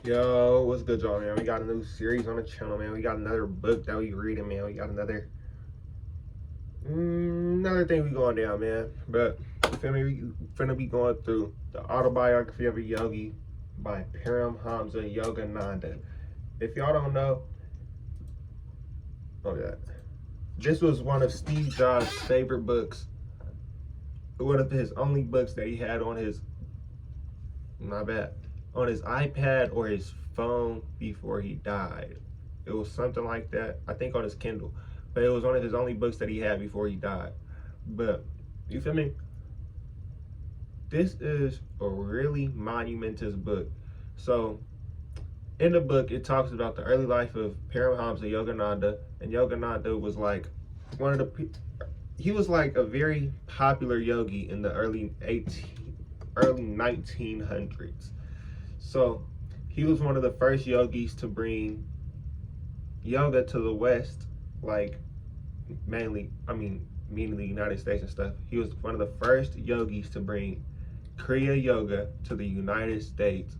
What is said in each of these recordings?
Yo, what's good, y'all, man? We got a new series on the channel, man. We got another book that we reading, man. We got another thing we going down, man. But you feel me? We finna be going through the Autobiography of a Yogi by Paramhamsa Yogananda. If y'all don't know, this was one of Steve Jobs' favorite books. One of his only books that he had on his, not bad, on his iPad or his phone before he died. It was something like that. I think on his Kindle. But it was one of his only books that he had before he died. But you feel me? This is a really monumentous book. So in the book, it talks about the early life of Paramhamsa Yogananda, and Yogananda was like one of the he was like a very popular yogi in the early 1900s. So he was one of the first yogis to bring yoga to the West, like mainly the United States and stuff. He was one of the first yogis to bring Kriya Yoga to the United States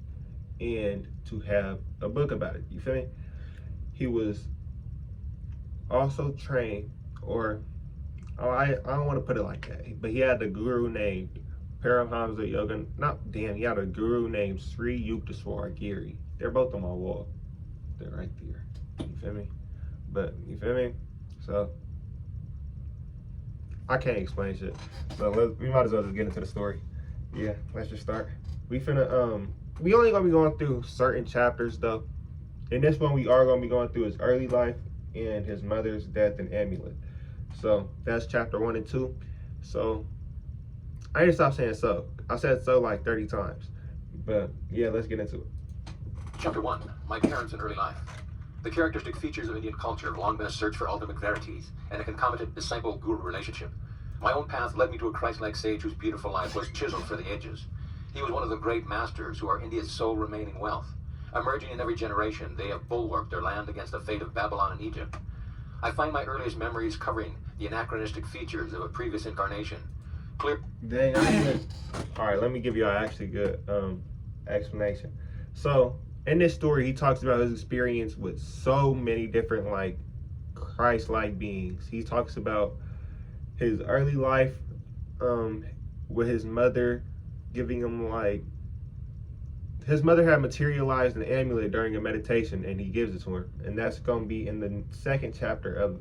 and to have a book about it. You feel me? He was also trained, or I don't want to put it like that, but he had the guru named Paramhamsa Yoga. He had a guru named Sri Yukteswar Giri. They're both on my wall. They're right there. You feel me? But you feel me? So I can't explain shit. So we might as well just get into the story. Yeah, let's just start. We only gonna be going through certain chapters though. In this one, we are gonna be going through his early life and his mother's death and amulet. So that's chapter 1 and 2. So I need to stop saying so. I said so like 30 times. But yeah, let's get into it. Chapter 1. My parents in early life. The characteristic features of Indian culture have long been a search for ultimate verities and a concomitant disciple-guru relationship. My own path led me to a Christ-like sage whose beautiful life was chiseled for the ages. He was one of the great masters who are India's sole remaining wealth. Emerging in every generation, they have bulwarked their land against the fate of Babylon and Egypt. I find my earliest memories covering the anachronistic features of a previous incarnation. Dang, all right, let me give you an actually good explanation. So in this story, he talks about his experience with so many different like Christ-like beings. He talks about his early life with his mother giving him like, his mother had materialized an amulet during a meditation and he gives it to her, and that's going to be in the second chapter of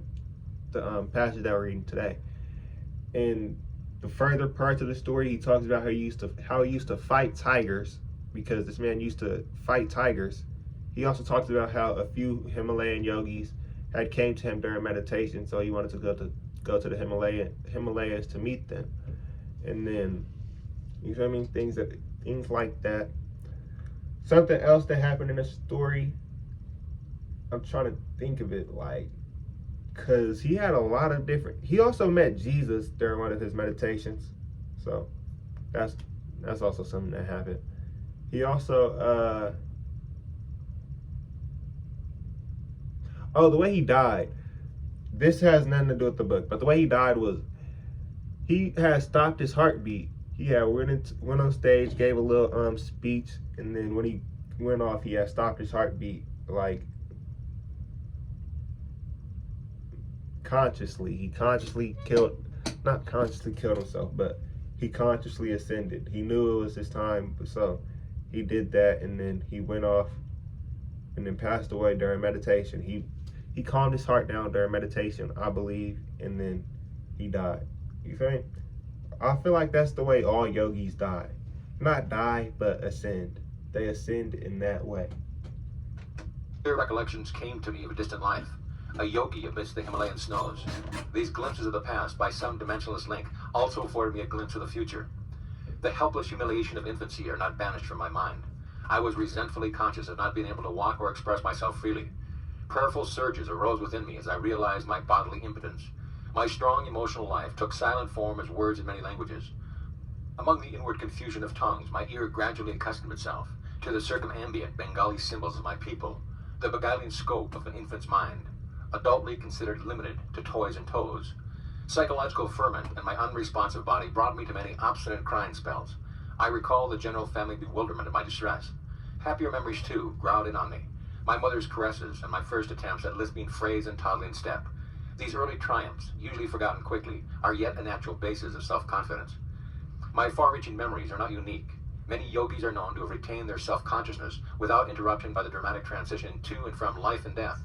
the passage that we're reading today. In the further parts of the story, he talks about how he used to fight tigers, because this man used to fight tigers. He also talks about how a few Himalayan yogis had came to him during meditation, so he wanted to go to the Himalayas to meet them. And then, you feel me, things like that. Something else that happened in the story, I'm trying to think of it, like, because he had a lot of different, he also met Jesus during one of his meditations. So that's also something that happened. He also the way he died, this has nothing to do with the book, but the way he died was he had stopped his heartbeat. He had went on stage, gave a little speech, and then when he went off, he had stopped his heartbeat, like consciously. He not consciously killed himself, but he consciously ascended. He knew it was his time, so he did that, and then he went off and then passed away during meditation. He calmed his heart down during meditation, I believe, and then he died. You feel me? I feel like that's the way all yogis die. Not die, but ascend. They ascend in that way. Clear recollections came to me of a distant life, a yogi amidst the Himalayan snows. These glimpses of the past, by some dimensionless link, also afforded me a glimpse of the future. The helpless humiliation of infancy are not banished from my mind. I was resentfully conscious of not being able to walk or express myself freely. Prayerful surges arose within me as I realized my bodily impotence. My strong emotional life took silent form as words in many languages. Among the inward confusion of tongues, my ear gradually accustomed itself to the circumambient Bengali symbols of my people, the beguiling scope of an infant's mind, adultly considered limited to toys and toes. Psychological ferment and my unresponsive body brought me to many obstinate crying spells. I recall the general family bewilderment of my distress. Happier memories, too, crowd in on me. My mother's caresses and my first attempts at lisping phrase and toddling step. These early triumphs, usually forgotten quickly, are yet a natural basis of self-confidence. My far-reaching memories are not unique. Many yogis are known to have retained their self-consciousness without interruption by the dramatic transition to and from life and death.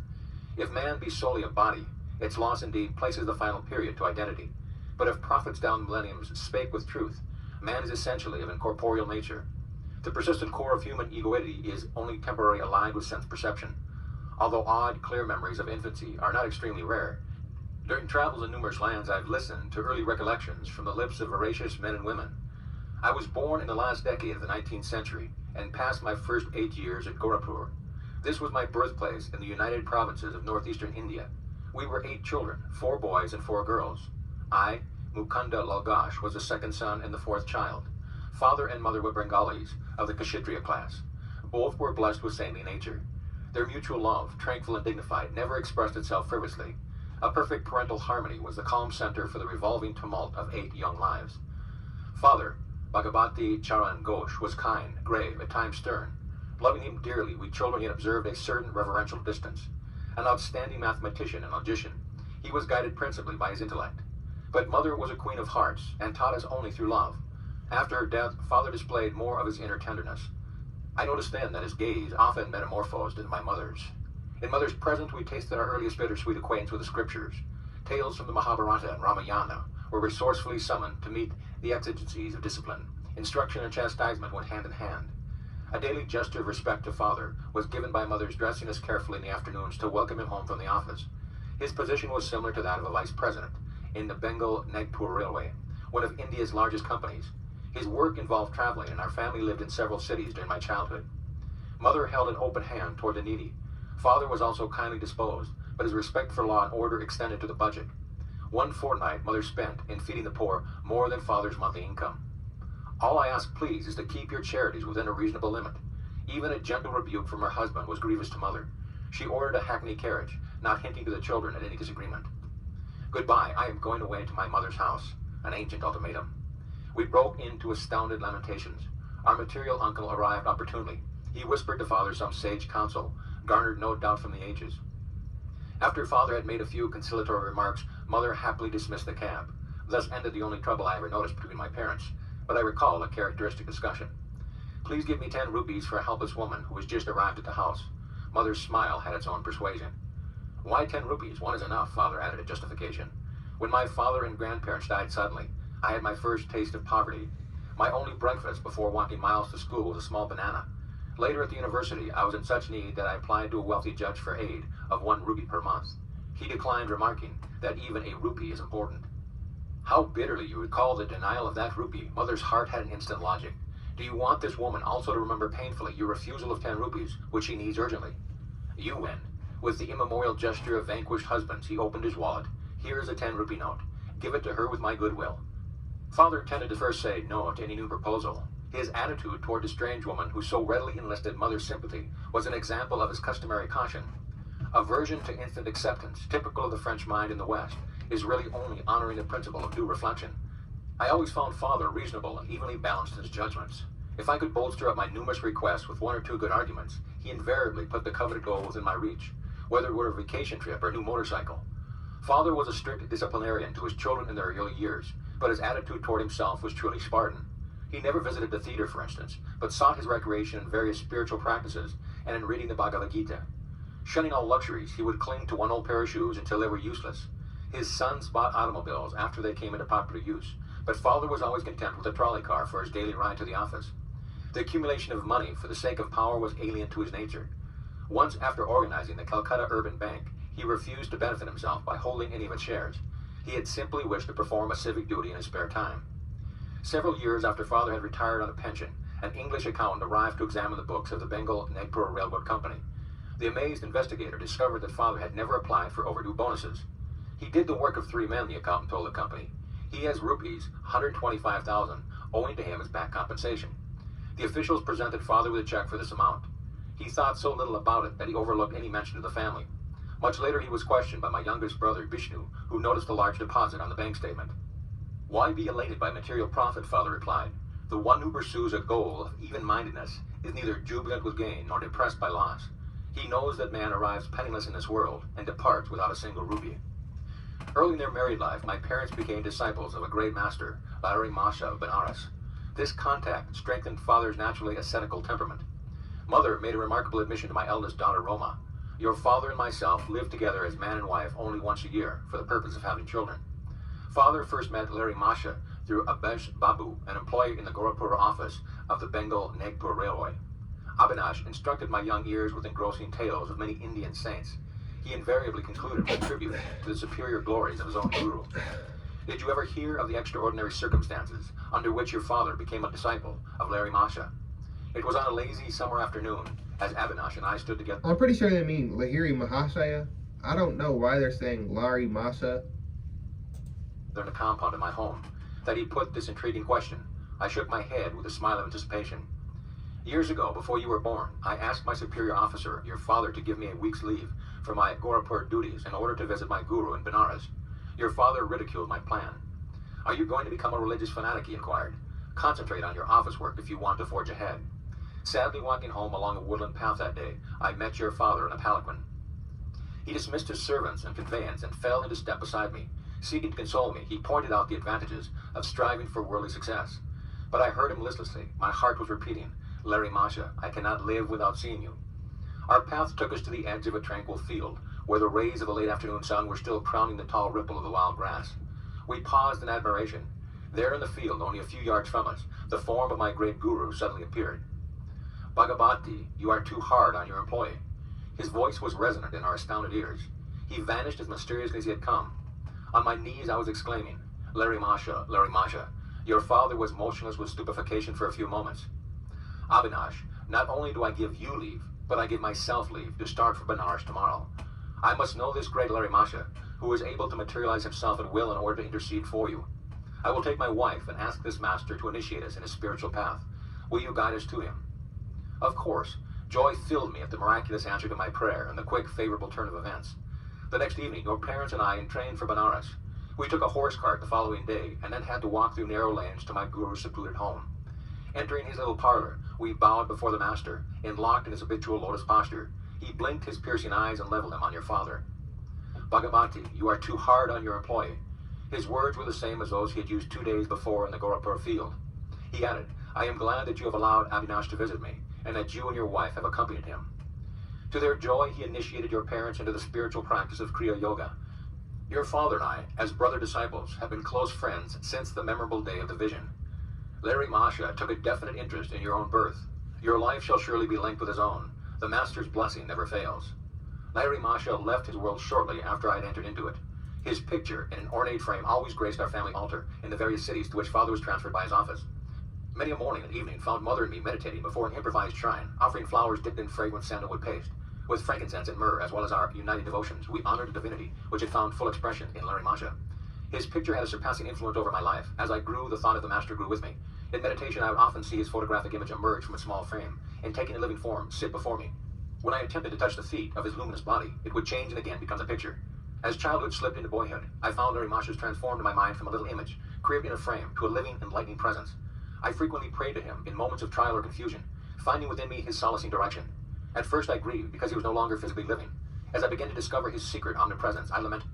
If man be solely a body, its loss indeed places the final period to identity. But if prophets down the millenniums spake with truth, man is essentially of incorporeal nature. The persistent core of human egoity is only temporarily allied with sense perception. Although odd, clear memories of infancy are not extremely rare, during travels in numerous lands I've listened to early recollections from the lips of voracious men and women. I was born in the last decade of the 19th century and passed my first 8 years at Gorakhpur. This was my birthplace in the United Provinces of northeastern India. We were 8 children, 4 boys and 4 girls. I, Mukunda Lalgash, was the second son and the 4th child. Father and mother were Bengalis, of the Kshatriya class. Both were blessed with saintly nature. Their mutual love, tranquil and dignified, never expressed itself frivolously. A perfect parental harmony was the calm center for the revolving tumult of 8 young lives. Father, Bhagavati Charan Ghosh, was kind, grave, at times stern. Loving him dearly, we children yet observed a certain reverential distance. An outstanding mathematician and logician, he was guided principally by his intellect. But mother was a queen of hearts, and taught us only through love. After her death, father displayed more of his inner tenderness. I noticed then that his gaze often metamorphosed into my mother's. In mother's presence, we tasted our earliest bittersweet acquaintance with the scriptures. Tales from the Mahabharata and Ramayana were resourcefully summoned to meet the exigencies of discipline. Instruction and chastisement went hand in hand. A daily gesture of respect to father was given by mother's dressing us carefully in the afternoons to welcome him home from the office. His position was similar to that of a vice president in the Bengal Nagpur Railway, one of India's largest companies. His work involved traveling, and our family lived in several cities during my childhood. Mother held an open hand toward the needy. Father was also kindly disposed, but his respect for law and order extended to the budget. One fortnight mother spent in feeding the poor more than father's monthly income. All I ask, please, is to keep your charities within a reasonable limit. Even a gentle rebuke from her husband was grievous to mother. She ordered a hackney carriage, not hinting to the children at any disagreement. Goodbye, I am going away to my mother's house, an ancient ultimatum. We broke into astounded lamentations. Our material uncle arrived opportunely. He whispered to father some sage counsel, garnered no doubt from the ages. After father had made a few conciliatory remarks, mother happily dismissed the cab. Thus ended the only trouble I ever noticed between my parents, but I recall a characteristic discussion. Please give me 10 rupees for a helpless woman who has just arrived at the house. Mother's smile had its own persuasion. Why 10 rupees? 1 is enough, father added as justification. When my father and grandparents died suddenly, I had my first taste of poverty. My only breakfast before walking miles to school was a small banana. Later at the university, I was in such need that I applied to a wealthy judge for aid of 1 rupee per month. He declined, remarking that even a rupee is important. How bitterly you recall the denial of that rupee. Mother's heart had an instant logic. Do you want this woman also to remember painfully your refusal of 10 rupees, which she needs urgently? You win. With the immemorial gesture of vanquished husbands, he opened his wallet. Here is a 10 rupee note. Give it to her with my goodwill. Father tended to first say no to any new proposal. His attitude toward the strange woman who so readily enlisted mother's sympathy was an example of his customary caution. Aversion to instant acceptance, typical of the French mind in the West, is really only honoring the principle of due reflection. I always found father reasonable and evenly balanced in his judgments. If I could bolster up my numerous requests with 1 or 2 good arguments, he invariably put the coveted goal within my reach, whether it were a vacation trip or a new motorcycle. Father was a strict disciplinarian to his children in their early years, but his attitude toward himself was truly Spartan. He never visited the theater, for instance, but sought his recreation in various spiritual practices and in reading the Bhagavad Gita. Shunning all luxuries, he would cling to 1 old pair of shoes until they were useless. His sons bought automobiles after they came into popular use, but father was always content with a trolley car for his daily ride to the office. The accumulation of money for the sake of power was alien to his nature. Once, after organizing the Calcutta Urban Bank, he refused to benefit himself by holding any of its shares. He had simply wished to perform a civic duty in his spare time. Several years after father had retired on a pension, an English accountant arrived to examine the books of the Bengal Nagpur Railroad Company. The amazed investigator discovered that father had never applied for overdue bonuses. He did the work of 3 men, the accountant told the company. He has rupees 125,000 owing to him as back compensation. The officials presented father with a check for this amount. He thought so little about it that he overlooked any mention of the family. Much later he was questioned by my youngest brother, Vishnu, who noticed a large deposit on the bank statement. Why be elated by material profit, father replied. The one who pursues a goal of even-mindedness is neither jubilant with gain nor depressed by loss. He knows that man arrives penniless in this world and departs without a single rupee. Early in their married life, my parents became disciples of a great master, Paramhamsa of Benares. This contact strengthened father's naturally ascetical temperament. Mother made a remarkable admission to my eldest daughter, Roma. Your father and myself lived together as man and wife only once a year for the purpose of having children. Father first met Larry Masha through Abesh Babu, an employee in the Gorakhpur office of the Bengal Nagpur Railway. Avinash instructed my young ears with engrossing tales of many Indian saints. He invariably concluded with a tribute to the superior glories of his own guru. Did you ever hear of the extraordinary circumstances under which your father became a disciple of Larry Masha? It was on a lazy summer afternoon, as Avinash and I stood together. I'm pretty sure they mean Lahiri Mahasaya. I don't know why they're saying Larry Masha. In the compound of my home, that he put this intriguing question. I shook my head with a smile of anticipation. Years ago, before you were born, I asked my superior officer, your father, to give me a week's leave for my Gorakhpur duties in order to visit my guru in Benares. Your father ridiculed my plan. Are you going to become a religious fanatic, he inquired. Concentrate on your office work if you want to forge ahead. Sadly walking home along a woodland path that day, I met your father in a palanquin. He dismissed his servants and conveyance and fell into step beside me. Seeking to console me, he pointed out the advantages of striving for worldly success. But I heard him listlessly. My heart was repeating, Larry Masha, I cannot live without seeing you. Our path took us to the edge of a tranquil field, where the rays of the late afternoon sun were still crowning the tall ripple of the wild grass. We paused in admiration. There in the field, only a few yards from us, the form of my great guru suddenly appeared. Bhagavati, you are too hard on your employee. His voice was resonant in our astounded ears. He vanished as mysteriously as he had come. On my knees I was exclaiming, Larry Masha, your father was motionless with stupefaction for a few moments. Avinash, not only do I give you leave, but I give myself leave to start for Benares tomorrow. I must know this great Larry Masha, who is able to materialize himself at will in order to intercede for you. I will take my wife and ask this master to initiate us in his spiritual path. Will you guide us to him? Of course, joy filled me at the miraculous answer to my prayer and the quick, favorable turn of events. The next evening, your parents and I entrained for Benares. We took a horse cart the following day and then had to walk through narrow lanes to my guru's secluded home. Entering his little parlor, we bowed before the master, locked in his habitual lotus posture. He blinked his piercing eyes and leveled them on your father. Bhagavati, you are too hard on your employee. His words were the same as those he had used 2 days before in the Gorakhpur field. He added, I am glad that you have allowed Avinash to visit me, and that you and your wife have accompanied him. To their joy, he initiated your parents into the spiritual practice of Kriya Yoga. Your father and I, as brother disciples, have been close friends since the memorable day of the vision. Larry Masha took a definite interest in your own birth. Your life shall surely be linked with his own. The master's blessing never fails. Larry Masha left his world shortly after I had entered into it. His picture in an ornate frame always graced our family altar in the various cities to which father was transferred by his office. Many a morning and evening found mother and me meditating before an improvised shrine, offering flowers dipped in fragrant sandalwood paste. With frankincense and myrrh, as well as our united devotions, we honored the divinity, which had found full expression in Larry Masha. His picture had a surpassing influence over my life. As I grew, the thought of the master grew with me. In meditation, I would often see his photographic image emerge from a small frame, and taking a living form, sit before me. When I attempted to touch the feet of his luminous body, it would change and again become the picture. As childhood slipped into boyhood, I found Larry Masha's transformed in my mind from a little image, cribbed in a frame, to a living, enlightening presence. I frequently prayed to him in moments of trial or confusion, finding within me his solacing direction. At first I grieved because he was no longer physically living. As I began to discover his secret omnipresence, I lamented.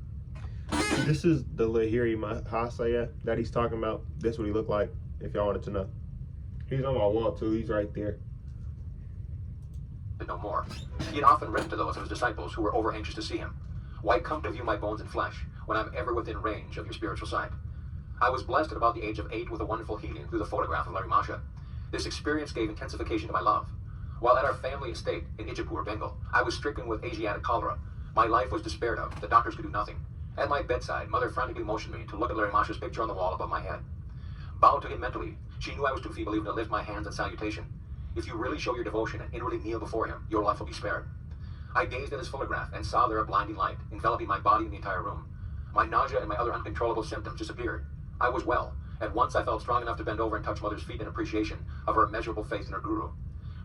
This is the Lahiri Mahasaya that he's talking about. This is what he looked like, if y'all wanted to know. He's on my wall too, he's right there. No more. He had often written to those of his disciples who were over anxious to see him. Why come to view my bones and flesh when I'm ever within range of your spiritual sight? I was blessed at about the age of 8 with a wonderful healing through the photograph of Larry Masha. This experience gave intensification to my love. While at our family estate in Ijapur, Bengal, I was stricken with Asiatic cholera. My life was despaired of. The doctors could do nothing. At my bedside, mother frantically motioned me to look at Larry Masha's picture on the wall above my head. Bowed to him mentally, she knew I was too feeble even to lift my hands in salutation. If you really show your devotion and inwardly kneel before him, your life will be spared. I gazed at his photograph and saw there a blinding light, enveloping my body and the entire room. My nausea and my other uncontrollable symptoms disappeared. I was well. At once I felt strong enough to bend over and touch mother's feet in appreciation of her immeasurable faith in her guru.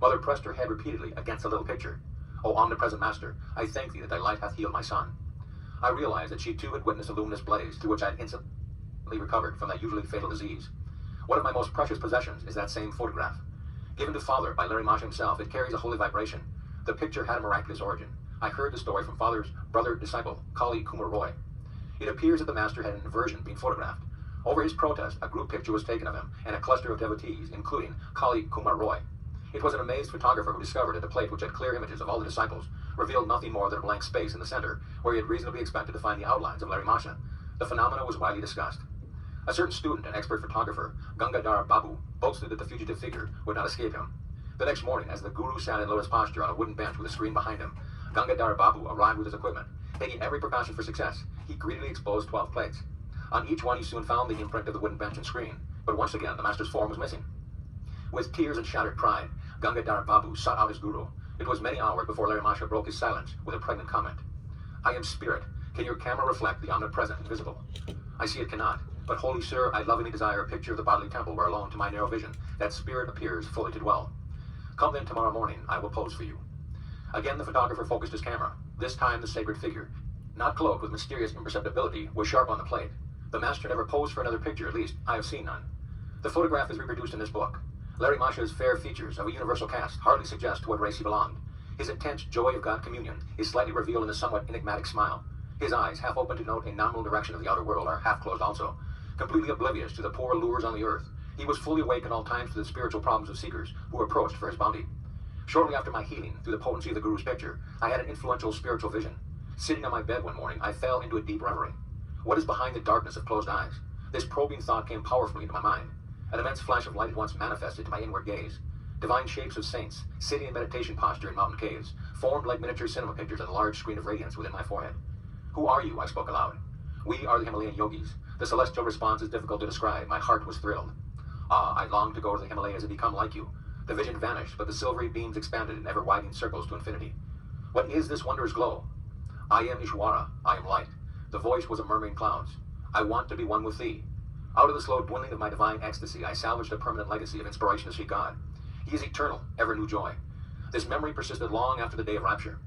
Mother pressed her head repeatedly against the little picture. O omnipresent master, I thank thee that thy light hath healed my son. I realized that she too had witnessed a luminous blaze through which I had instantly recovered from that usually fatal disease. One of my most precious possessions is that same photograph. Given to Father by Larry Masha himself, it carries a holy vibration. The picture had a miraculous origin. I heard the story from Father's brother disciple, Kali Kumar Roy. It appears that the master had an aversion being photographed. Over his protest, a group picture was taken of him and a cluster of devotees, including Kali Kumar Roy. It was an amazed photographer who discovered that the plate, which had clear images of all the disciples, revealed nothing more than a blank space in the center, where he had reasonably expected to find the outlines of Larry Masha. The phenomena was widely discussed. A certain student and expert photographer, Gangadhar Babu, boasted that the fugitive figure would not escape him. The next morning, as the guru sat in lotus posture on a wooden bench with a screen behind him, Gangadhar Babu arrived with his equipment. Taking every precaution for success, he greedily exposed 12 plates. On each one, he soon found the imprint of the wooden bench and screen, but once again, the master's form was missing. With tears and shattered pride, Gangadhar Babu sought out his guru. It was many hours before Larry Masha broke his silence with a pregnant comment. I am spirit. Can your camera reflect the omnipresent and visible? I see it cannot, but holy sir, I lovingly desire a picture of the bodily temple where alone to my narrow vision that spirit appears fully to dwell. Come then tomorrow morning, I will pose for you. Again the photographer focused his camera. This time the sacred figure, not cloaked with mysterious imperceptibility, was sharp on the plate. The master never posed for another picture, at least I have seen none. The photograph is reproduced in this book. Larry Masha's fair features of a universal cast hardly suggest to what race he belonged. His intense joy of God communion is slightly revealed in a somewhat enigmatic smile. His eyes, half open to note a nominal direction of the outer world, are half closed also. Completely oblivious to the poor lures on the earth, he was fully awake at all times to the spiritual problems of seekers who approached for his bounty. Shortly after my healing, through the potency of the Guru's picture, I had an influential spiritual vision. Sitting on my bed one morning, I fell into a deep reverie. What is behind the darkness of closed eyes? This probing thought came powerfully into my mind. An immense flash of light at once manifested to my inward gaze. Divine shapes of saints, sitting in meditation posture in mountain caves, formed like miniature cinema pictures on a large screen of radiance within my forehead. Who are you? I spoke aloud. We are the Himalayan yogis. The celestial response is difficult to describe. My heart was thrilled. Ah, I longed to go to the Himalayas and become like you. The vision vanished, but the silvery beams expanded in ever-widening circles to infinity. What is this wondrous glow? I am Ishwara. I am light. The voice was a murmuring clouds. I want to be one with thee. Out of the slow dwindling of my divine ecstasy, I salvaged a permanent legacy of inspiration to see God. He is eternal, ever new joy. This memory persisted long after the day of rapture.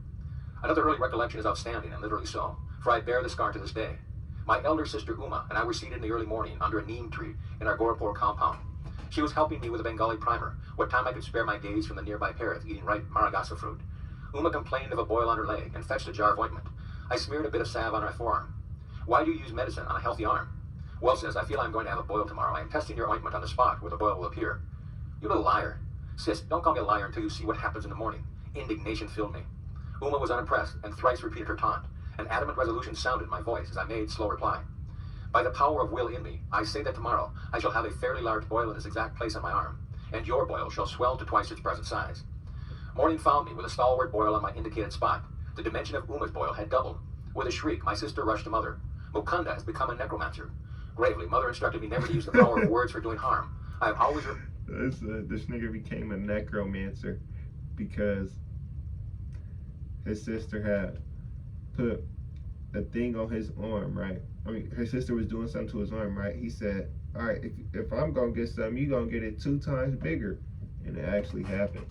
Another early recollection is outstanding, and literally so, for I bear the scar to this day. My elder sister Uma and I were seated in the early morning under a neem tree in our Gorapur compound. She was helping me with a Bengali primer, what time I could spare my gaze from the nearby parrot eating ripe maragasa fruit. Uma complained of a boil on her leg and fetched a jar of ointment. I smeared a bit of salve on her forearm. Why do you use medicine on a healthy arm? Well, sis, I feel I'm going to have a boil tomorrow. I am testing your ointment on the spot where the boil will appear. You little liar. Sis, don't call me a liar until you see what happens in the morning. Indignation filled me. Uma was unimpressed and thrice repeated her taunt. An adamant resolution sounded in my voice as I made slow reply. By the power of will in me, I say that tomorrow I shall have a fairly large boil in this exact place on my arm, and your boil shall swell to twice its present size. Morning found me with a stalwart boil on my indicated spot. The dimension of Uma's boil had doubled. With a shriek, my sister rushed to Mother. Mukunda has become a necromancer. Gravely, Mother instructed me never to use the power of words for doing harm. I have always... This nigga became a necromancer because his sister had put a thing on his arm, right? I mean, her sister was doing something to his arm, right? He said, all right, if I'm going to get something, you're going to get it 2 times bigger. And it actually happened.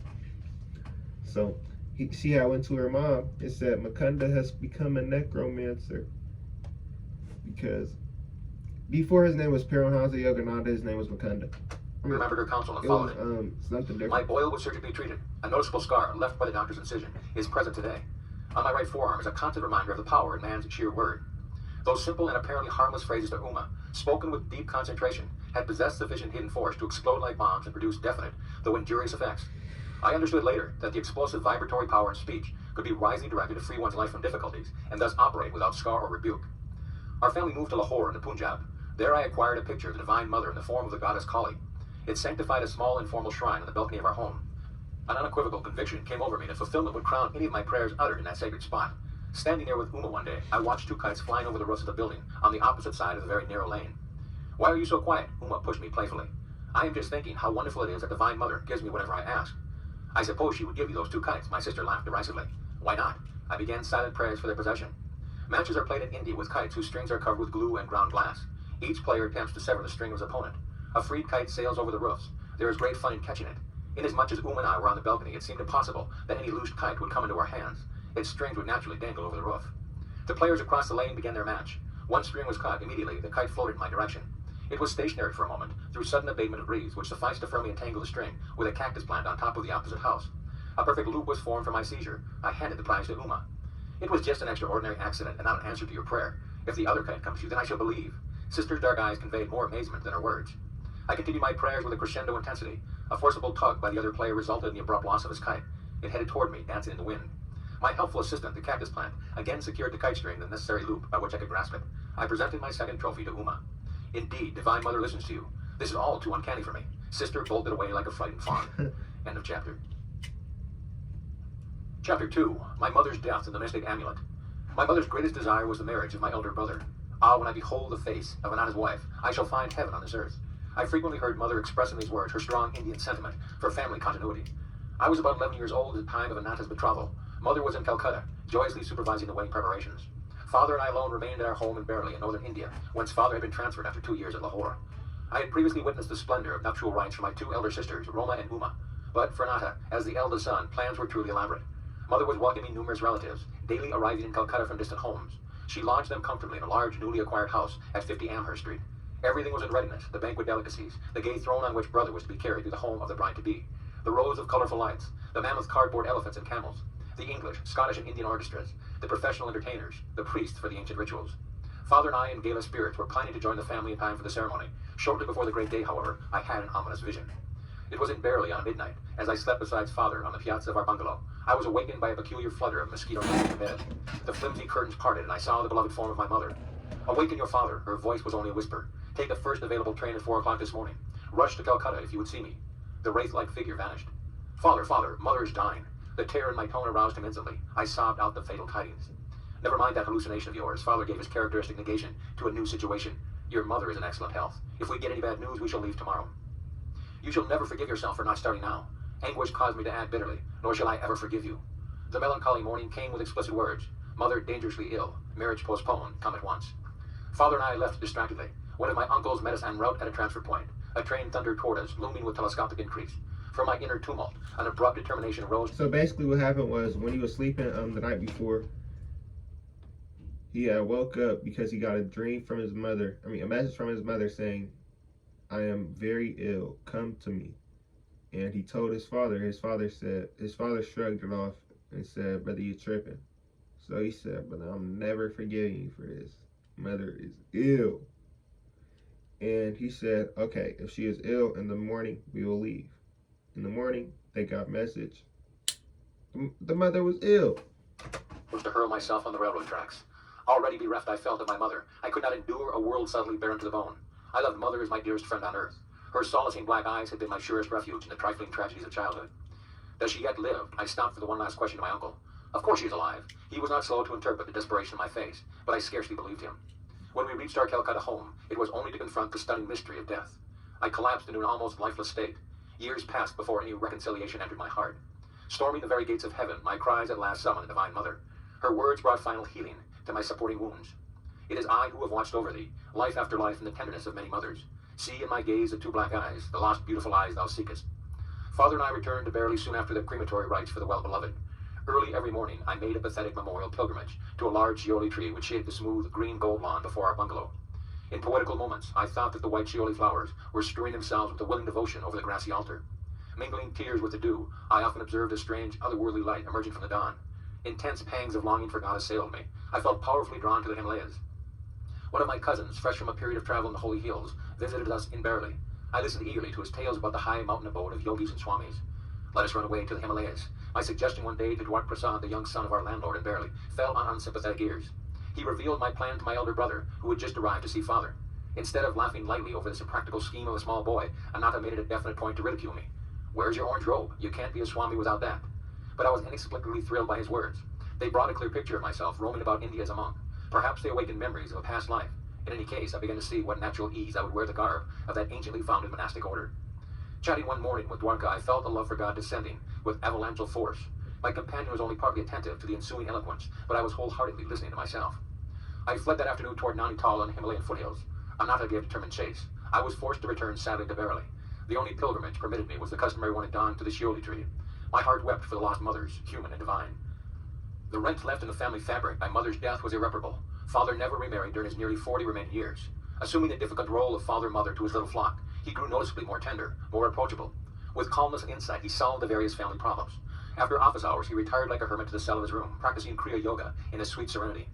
So she had went to her mom and said, Mukunda has become a necromancer. Because before his name was Paramhamsa Yogananda, his name was Mukunda. Remembered her counsel and followed it. Something different. My boil was surgically treated. A noticeable scar left by the doctor's incision is present today. On my right forearm is a constant reminder of the power in man's sheer word. Those simple and apparently harmless phrases to Uma, spoken with deep concentration, had possessed sufficient hidden force to explode like bombs and produce definite, though injurious effects. I understood later that the explosive vibratory power in speech could be wisely directed to free one's life from difficulties, and thus operate without scar or rebuke. Our family moved to Lahore in the Punjab. There I acquired a picture of the Divine Mother in the form of the goddess Kali. It sanctified a small informal shrine on the balcony of our home. An unequivocal conviction came over me that fulfillment would crown any of my prayers uttered in that sacred spot. Standing there with Uma one day, I watched 2 kites flying over the roofs of the building on the opposite side of the very narrow lane. Why are you so quiet? Uma pushed me playfully. I am just thinking how wonderful it is that Divine Mother gives me whatever I ask. I suppose she would give you those 2 kites, my sister laughed derisively. Why not? I began silent prayers for their possession. Matches are played in India with kites whose strings are covered with glue and ground glass. Each player attempts to sever the string of his opponent. A freed kite sails over the roofs. There is great fun in catching it. Inasmuch as Uma and I were on the balcony, it seemed impossible that any loose kite would come into our hands. Its strings would naturally dangle over the roof. The players across the lane began their match. One string was caught. Immediately, the kite floated in my direction. It was stationary for a moment, through sudden abatement of breeze, which sufficed to firmly entangle the string with a cactus plant on top of the opposite house. A perfect loop was formed for my seizure. I handed the prize to Uma. It was just an extraordinary accident and not an answer to your prayer. If the other kite comes to you, then I shall believe. Sister's dark eyes conveyed more amazement than her words. I continued my prayers with a crescendo intensity. A forcible tug by the other player resulted in the abrupt loss of his kite. It headed toward me, dancing in the wind. My helpful assistant, the cactus plant, again secured the kite string, the necessary loop by which I could grasp it. I presented my second trophy to Uma. Indeed, Divine Mother listens to you. This is all too uncanny for me. Sister bolted away like a frightened fawn. End of chapter. Chapter 2. My mother's death and the mystic amulet. My mother's greatest desire was the marriage of my elder brother. Ah, when I behold the face of Ananda's wife, I shall find heaven on this earth. I frequently heard Mother express in these words her strong Indian sentiment for family continuity. I was about 11 years old at the time of Ananda's betrothal. Mother was in Calcutta, joyously supervising the wedding preparations. Father and I alone remained at our home in Berli in northern India, whence Father had been transferred after 2 years at Lahore. I had previously witnessed the splendor of nuptial rites for my two elder sisters, Roma and Uma. But for Ananda, as the eldest son, plans were truly elaborate. Mother was welcoming numerous relatives, daily arriving in Calcutta from distant homes. She lodged them comfortably in a large, newly acquired house at 50 Amherst Street. Everything was in readiness, the banquet delicacies, the gay throne on which brother was to be carried to the home of the bride-to-be, the rows of colorful lights, the mammoth cardboard elephants and camels, the English, Scottish, and Indian orchestras, the professional entertainers, the priests for the ancient rituals. Father and I in gala spirits were planning to join the family in time for the ceremony. Shortly before the great day, however, I had an ominous vision. It was in Berli on midnight, as I slept beside Father on the piazza of our bungalow. I was awakened by a peculiar flutter of mosquito nets in the bed. The flimsy curtains parted, and I saw the beloved form of my mother. Awaken your father, her voice was only a whisper. Take the first available train at 4 o'clock this morning. Rush to Calcutta if you would see me. The wraith-like figure vanished. Father, mother is dying. The terror in my tone aroused him instantly. I sobbed out the fatal tidings. Never mind that hallucination of yours. Father gave his characteristic negation to a new situation. Your mother is in excellent health. If we get any bad news, we shall leave tomorrow. You shall never forgive yourself for not starting now. Anguish caused me to act bitterly, nor shall I ever forgive you. The melancholy morning came with explicit words. Mother dangerously ill. Marriage postponed. Come at once. Father and I left distractedly. One of my uncles met us en route at a transfer point. A train thundered toward us, looming with telescopic increase. From my inner tumult, an abrupt determination arose. So basically what happened was when he was sleeping the night before, he woke up because he got a dream from his mother. A message from his mother saying, I am very ill, come to me. And he told his father. His father shrugged it off and said, brother, you're tripping. So he said, but I'm never forgiving you for this. Mother is ill. And he said, okay, if she is ill in the morning, we will leave. In the morning, they got message. The mother was ill. Was to hurl myself on the railroad tracks. Already bereft I felt of my mother. I could not endure a world subtly barren to the bone. I loved Mother as my dearest friend on earth. Her solacing black eyes had been my surest refuge in the trifling tragedies of childhood. Does she yet live? I stopped for the one last question to my uncle. Of course she is alive. He was not slow to interpret the desperation in my face, but I scarcely believed him. When we reached our Calcutta home, it was only to confront the stunning mystery of death. I collapsed into an almost lifeless state. Years passed before any reconciliation entered my heart. Storming the very gates of heaven, my cries at last summoned the Divine Mother. Her words brought final healing to my supporting wounds. It is I who have watched over thee, life after life in the tenderness of many mothers. See in my gaze the two black eyes, the lost beautiful eyes thou seekest. Father and I returned to Berli soon after the crematory rites for the well-beloved. Early every morning, I made a pathetic memorial pilgrimage to a large shioli tree which shaded the smooth green gold lawn before our bungalow. In poetical moments, I thought that the white shioli flowers were strewing themselves with a willing devotion over the grassy altar. Mingling tears with the dew, I often observed a strange, otherworldly light emerging from the dawn. Intense pangs of longing for God assailed me. I felt powerfully drawn to the Himalayas. One of my cousins, fresh from a period of travel in the holy hills, visited us in Berli. I listened eagerly to his tales about the high mountain abode of yogis and swamis. Let us run away to the Himalayas. My suggestion one day to Dwart Prasad, the young son of our landlord in Berli, fell on unsympathetic ears. He revealed my plan to my elder brother, who had just arrived to see Father. Instead of laughing lightly over this impractical scheme of a small boy, Ananta made it a definite point to ridicule me. Where's your orange robe? You can't be a swami without that. But I was inexplicably thrilled by his words. They brought a clear picture of myself roaming about India as a monk. Perhaps they awakened memories of a past life. In any case, I began to see what natural ease I would wear the garb of that anciently founded monastic order. Chatting one morning with Dwarka, I felt the love for God descending with avalanchal force. My companion was only partly attentive to the ensuing eloquence, but I was wholeheartedly listening to myself. I fled that afternoon toward Nainital and Himalayan foothills. Ananta gave determined chase. I was forced to return sadly to Berli. The only pilgrimage permitted me was the customary one at dawn to the shioli tree. My heart wept for the lost mothers, human and divine. The rent left in the family fabric by Mother's death was irreparable. Father never remarried during his nearly 40 remaining years. Assuming the difficult role of father-mother to his little flock, he grew noticeably more tender, more approachable. With calmness and insight, he solved the various family problems. After office hours, he retired like a hermit to the cell of his room, practicing Kriya Yoga in a sweet serenity.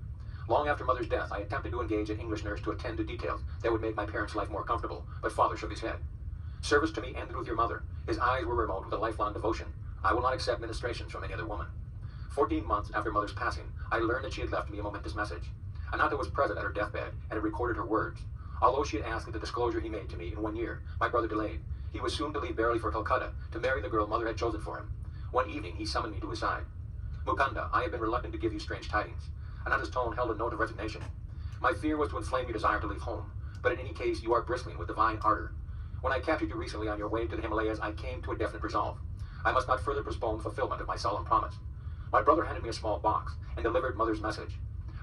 Long after Mother's death, I attempted to engage an English nurse to attend to details that would make my parents' life more comfortable, but Father shook his head. Service to me ended with your mother. His eyes were remote with a lifelong devotion. I will not accept ministrations from any other woman. 14 months after Mother's passing, I learned that she had left me a momentous message. Ananta was present at her deathbed and had recorded her words. Although she had asked that the disclosure he made to me in 1 year, my brother delayed. He was soon to leave barely for Calcutta to marry the girl Mother had chosen for him. One evening, he summoned me to his side. Mukunda, I have been reluctant to give you strange tidings. Ananta's tone held a note of resignation. My fear was to inflame your desire to leave home, but in any case, you are bristling with divine ardor. When I captured you recently on your way to the Himalayas, I came to a definite resolve. I must not further postpone the fulfillment of my solemn promise. My brother handed me a small box and delivered Mother's message.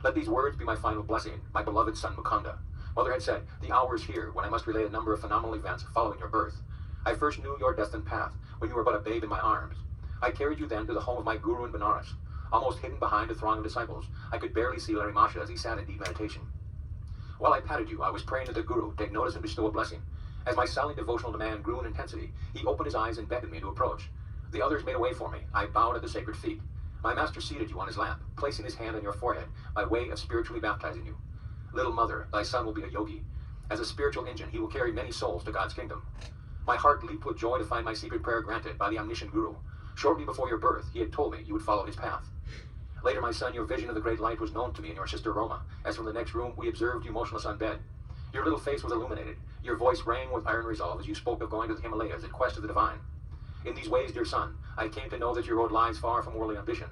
Let these words be my final blessing, my beloved son Mukunda. Mother had said, the hour is here when I must relate a number of phenomenal events following your birth. I first knew your destined path when you were but a babe in my arms. I carried you then to the home of my guru in Benares. Almost hidden behind a throng of disciples, I could barely see Larry Masha as he sat in deep meditation. While I patted you, I was praying that the guru take notice and bestow a blessing. As my silent devotional demand grew in intensity, he opened his eyes and beckoned me to approach. The others made a way for me. I bowed at the sacred feet. My master seated you on his lap, placing his hand on your forehead by way of spiritually baptizing you. Little mother, thy son will be a yogi. As a spiritual engine, he will carry many souls to God's kingdom. My heart leaped with joy to find my secret prayer granted by the omniscient guru. Shortly before your birth, he had told me you would follow his path. Later, my son, your vision of the great light was known to me and your sister Roma, as from the next room we observed you motionless on bed. Your little face was illuminated. Your voice rang with iron resolve as you spoke of going to the Himalayas in quest of the divine. In these ways, dear son, I came to know that your road lies far from worldly ambition.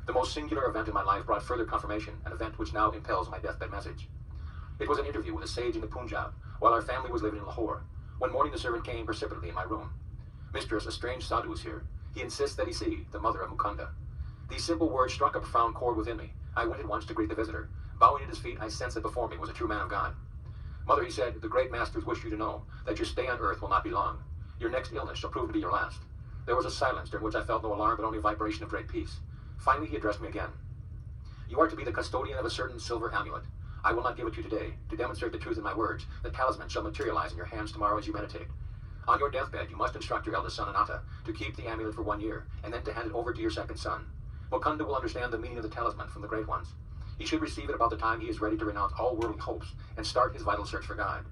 The most singular event in my life brought further confirmation, an event which now impels my deathbed message. It was an interview with a sage in the Punjab, while our family was living in Lahore. One morning the servant came precipitately in my room. Mistress, a strange sadhu is here. He insists that he see the mother of Mukunda. These simple words struck a profound chord within me. I went at once to greet the visitor. Bowing at his feet, I sensed that before me was a true man of God. Mother, he said, the great masters wish you to know that your stay on earth will not be long. Your next illness shall prove to be your last. There was a silence during which I felt no alarm, but only a vibration of great peace. Finally, he addressed me again. You are to be the custodian of a certain silver amulet. I will not give it to you today. To demonstrate the truth in my words, the talisman shall materialize in your hands tomorrow as you meditate. On your deathbed, you must instruct your eldest son, Ananta, to keep the amulet for 1 year, and then to hand it over to your second son. Mukunda will understand the meaning of the talisman from the great ones. He should receive it about the time he is ready to renounce all worldly hopes and start his vital search for God.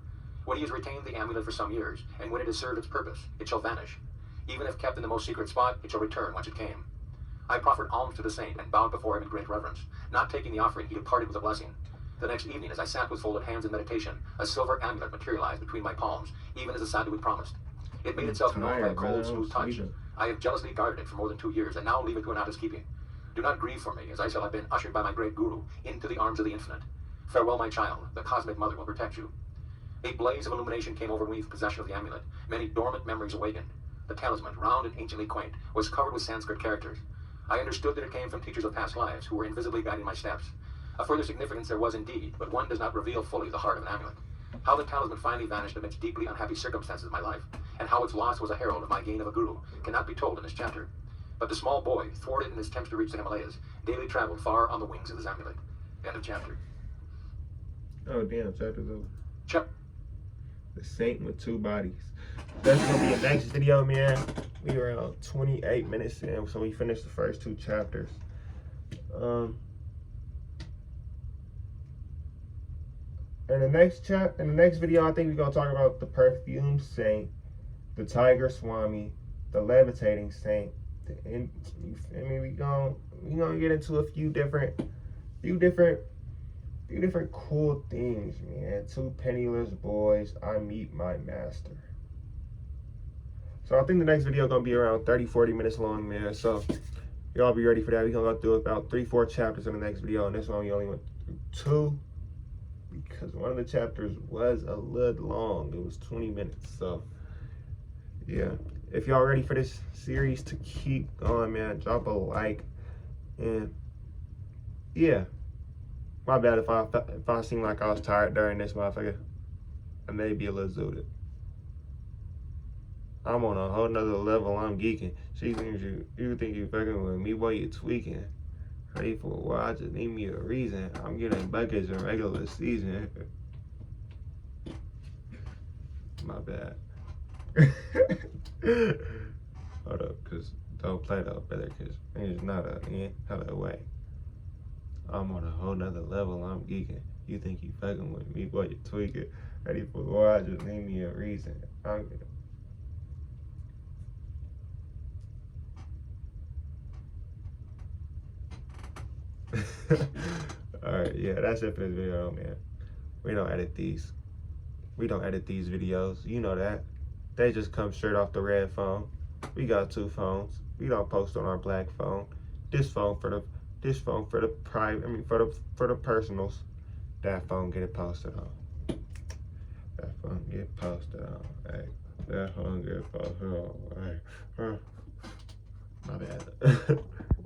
When he has retained the amulet for some years, and when it has served its purpose, it shall vanish. Even if kept in the most secret spot, it shall return whence it came. I proffered alms to the saint and bowed before him in great reverence. Not taking the offering, he departed with a blessing. The next evening, as I sat with folded hands in meditation, a silver amulet materialized between my palms, even as the sadhu had promised. It made itself known by a cold, smooth touch. I have jealously guarded it for more than 2 years, and now leave it to Ananta's keeping. Do not grieve for me, as I shall have been ushered by my great guru into the arms of the infinite. Farewell, my child. The cosmic mother will protect you. A blaze of illumination came over me with possession of the amulet. Many dormant memories awakened. The talisman, round and anciently quaint, was covered with Sanskrit characters. I understood that it came from teachers of past lives who were invisibly guiding my steps. A further significance there was indeed, but one does not reveal fully the heart of an amulet. How the talisman finally vanished amidst deeply unhappy circumstances of my life, and how its loss was a herald of my gain of a guru, cannot be told in this chapter. But the small boy, thwarted in his attempts to reach the Himalayas, daily traveled far on the wings of his amulet. End of chapter. Oh, damn, chapter's over. Chap. The Saint with Two Bodies. That's gonna be the next video, man. We were around 28 minutes in, so we finished the first 2 chapters. In the next video, I think we're gonna talk about the perfume saint, the tiger swami, the levitating saint. You feel me? We gonna get into a few different cool things, man. 2 penniless boys. I meet my master. So I think the next video gonna be around 30-40 minutes long, man. So y'all be ready for that. We're gonna go through about 3-4 chapters in the next video, and this one we only went through 2 because one of the chapters was a little long. It was 20 minutes. So yeah, if y'all ready for this series to keep going, man, drop a like. And yeah, my bad if I seem like I was tired during this motherfucker. I may be a little zooted. I'm on a whole nother level. I'm geeking. She thinks you think you fucking with me, boy, you tweaking. Ready for a while, I just need me a reason. I'm getting buckets in regular season. My bad. Hold up, cause don't play though, brother, cause it's not a hella way. I'm on a whole nother level. I'm geeking. You think you fucking with me, boy? You tweaking. Ready for war? I just need me a reason. I'm Alright, yeah, that's it for this video, man. We don't edit these. We don't edit these videos. You know that. They just come straight off the red phone. We got 2 phones. We don't post on our black phone. This phone for the private. I mean for the personals. That phone get it posted on. That phone get posted on. Hey, that phone get posted on. Hey, my bad.